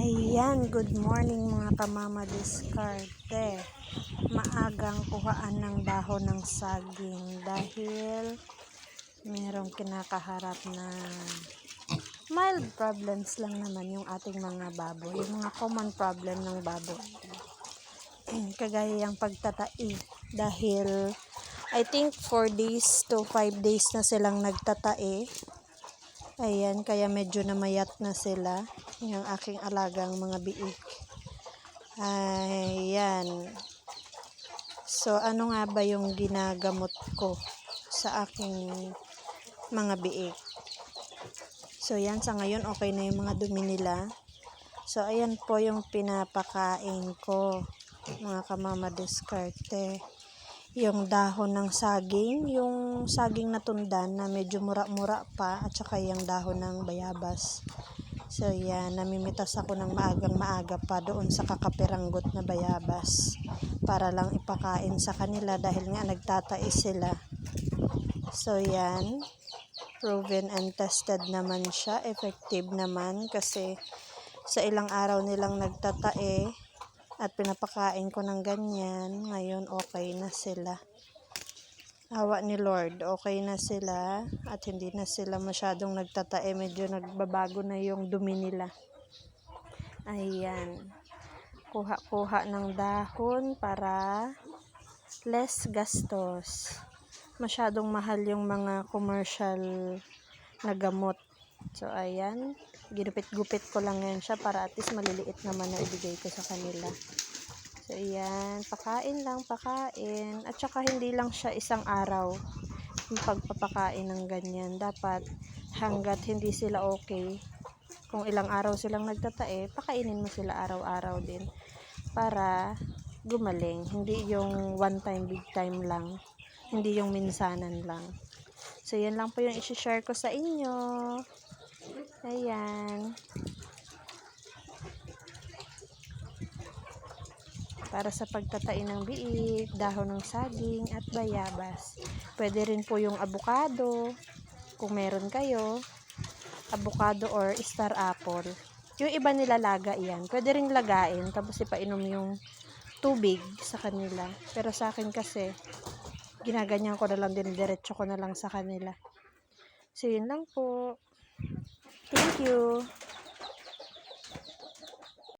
Ayan, good morning mga kamama diskarte. Maagang kuhaan ng dahon ng saging dahil merong kinakaharap na mild problems lang naman yung ating mga baboy. Yung mga common problem ng baboy. Kagaya yung pagtatai dahil I think 4 days to 5 days na silang nagtatai. Ayan, kaya medyo namayat na sila. Yung aking alagang mga biik. Ayan. So, ano nga ba yung ginagamot ko sa aking mga biik? So, yan. Sa ngayon, okay na yung mga dumi nila. So, ayan po yung pinapakain ko, mga kamama diskarte. Yung dahon ng saging, yung saging na tundan na medyo mura-mura pa, at saka yung dahon ng bayabas. So yan, namimitas ako ng maagang-maaga pa doon sa kakapiranggot na bayabas para lang ipakain sa kanila dahil nga nagtatais sila. So yan, proven and tested naman siya, effective naman kasi sa ilang araw nilang nagtatae at pinapakain ko ng ganyan, ngayon okay na sila. Awa ni Lord, okay na sila at hindi na sila masyadong nagtatae, medyo nagbabago na yung dumi nila. Ayan, kuha-kuha ng dahon para less gastos. Masyadong mahal yung mga commercial na gamot. So ayan, ginupit-gupit ko lang yan siya para at least maliliit naman na ibigay ko sa kanila. So ayan, pakain lang, pakain. At saka hindi lang siya isang araw yung pagpapakain ng ganyan. Dapat hanggat hindi sila okay, kung ilang araw silang nagtatae, pakainin mo sila araw-araw din para gumaling. Hindi yung one time, big time lang. Hindi yung minsanan lang. So yan lang po yung isi-share ko sa inyo. Ayan. Para sa pagtatai ng biik, dahon ng saging at bayabas. Pwede rin po yung avocado, kung meron kayo, avocado or star apple. Yung iba nilalaga yan. Pwede rin lagain, tapos ipainom yung tubig sa kanila. Pero sa akin kasi, ginaganyan ko na lang din, diretso ko na lang sa kanila. So yun lang po. Thank you.